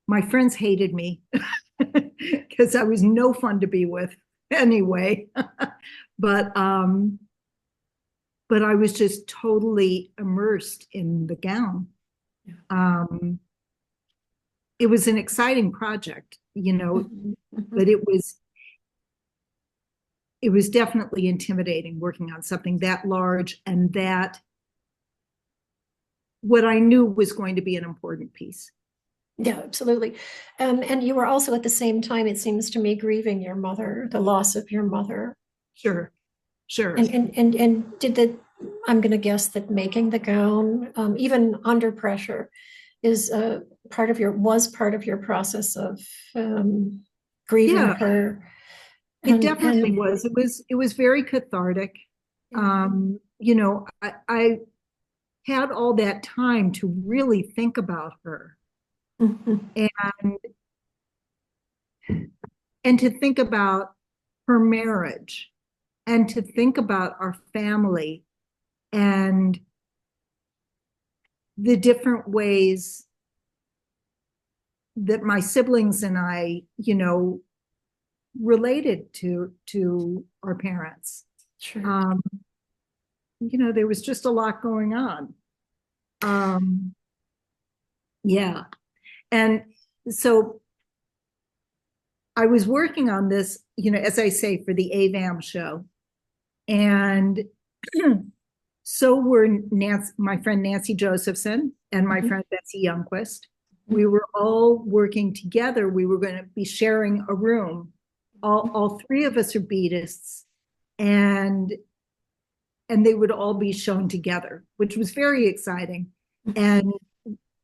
my friends hated me because I was no fun to be with anyway. but but I was just totally immersed in the gown. Um, it was an exciting project, but it was definitely intimidating working on something that large and that what I knew was going to be an important piece. Yeah, absolutely. And you were also at the same time, it seems to me, grieving your mother, the loss of your mother. Sure, sure. And did the I'm going to guess that making the gown, even under pressure, is part of your process of grieving Yeah, her. it And definitely was. It was very cathartic. I had all that time to really think about her Mhm. and to think about her marriage and to think about our family and the different ways that my siblings and I, related to our parents. Sure. Um, there was just a lot going on. Um, yeah. And so I was working on this, as I say, for the AVAM show. And so were my friend Nancy Josephson and my Mhm. friend Betsy Youngquist. We were all working together. We were going to be sharing a room. All three of us are beadists, and they would all be shown together, which was very exciting. And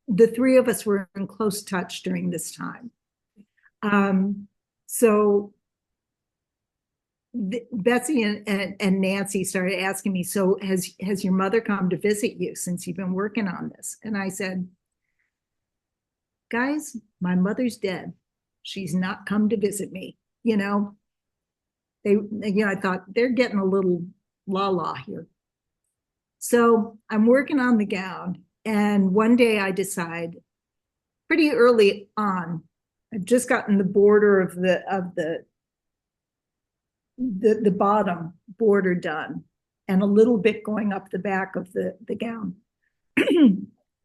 the three of us were in close touch during this time. So Betsy and Nancy started asking me, so has your mother come to visit you since you've been working on this? And I said, guys, my mother's dead. She's not come to visit me. I thought they're getting a little la la here. So I'm working on the gown, and one day I decide pretty early on, I've just gotten the border of the bottom border done and a little bit going up the back of the gown.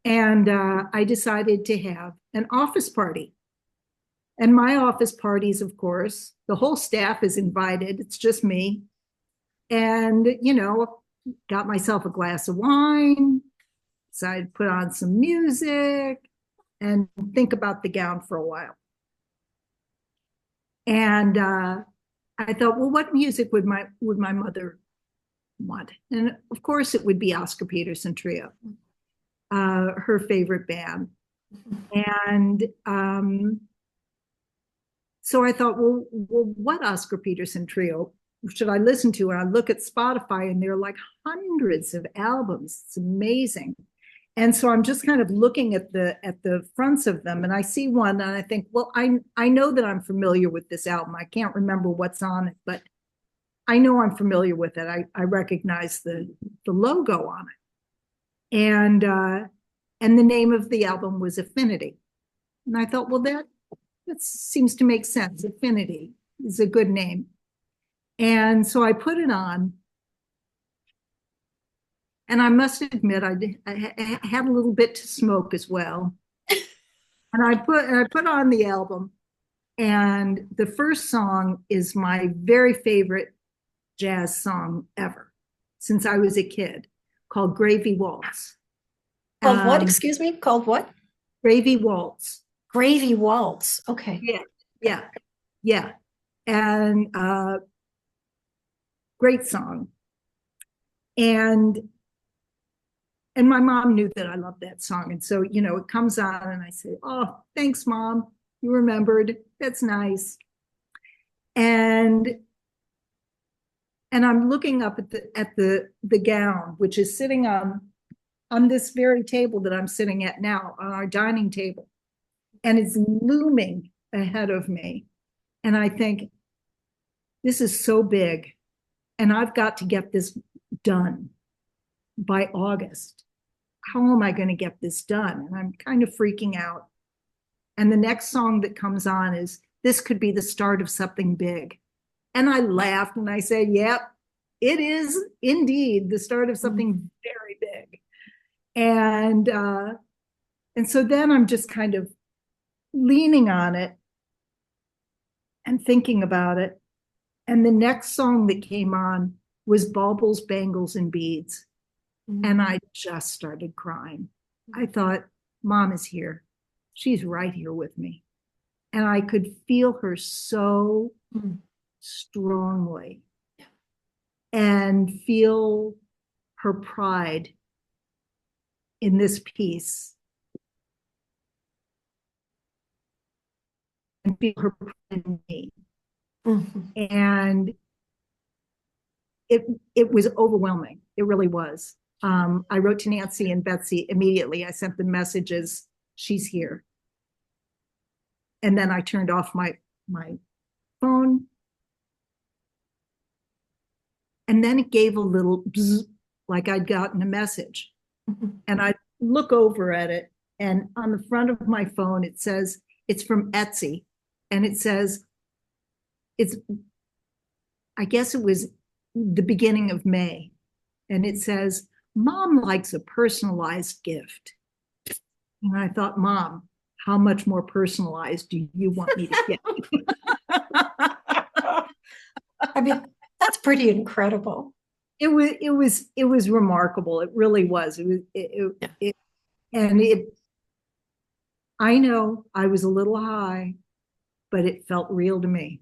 And I decided to have an office party. And my office parties, of course, the whole staff is invited. It's just me. And, got myself a glass of wine, decided to put on some music and think about the gown for a while. And I thought, well, what music would my mother want? And of course, it would be Oscar Peterson Trio, her favorite band. And so I thought, well, what Oscar Peterson Trio should I listen to? And I look at Spotify, and there are like hundreds of albums. It's amazing. And so I'm just kind of looking at the fronts of them, and I see one, and I think, well, I know that I'm familiar with this album. I can't remember what's on it, but I know I'm familiar with it. I recognize the logo on it, and the name of the album was Affinity, and I thought, well, that seems to make sense. Affinity is a good name, and so I put it on. And I must admit, I had a little bit to smoke as well. And I put on the album, and the first song is my very favorite jazz song ever since I was a kid, called Gravy Waltz. Called what? Um, Excuse me? Called what? Gravy Waltz. Gravy Waltz. Okay. Yeah, yeah, yeah. And great song. And my mom knew that I loved that song. And so, it comes on and I say, oh, thanks, Mom. You remembered. That's nice. And I'm looking up at the gown, which is sitting on this very table that I'm sitting at now, on our dining table. And it's looming ahead of me. And I think, this is so big. And I've got to get this done by August. How am I going to get this done? And I'm kind of freaking out. And the next song that comes on is, "This could be the start of something big." And I laughed and I said, yep, it is indeed the start of something very big. And so then I'm just kind of leaning on it and thinking about it. And the next song that came on was Baubles, Bangles, and Beads. And I just started crying. I thought, Mom is here. She's right here with me. And I could feel her so strongly and feel her pride in this piece and feel her pride in me. And it was overwhelming. It really was. I wrote to Nancy and Betsy immediately. I sent them messages, she's here. And then I turned off my phone. And then it gave a little bzz, like I'd gotten a message. And I look over at it, and on the front of my phone, it says, it's from Etsy. And it says, I guess it was the beginning of May. And it says, Mom likes a personalized gift. And I thought, Mom, how much more personalized do you want me to get? I mean, that's pretty incredible. It was remarkable. It really was. I know I was a little high, but it felt real to me.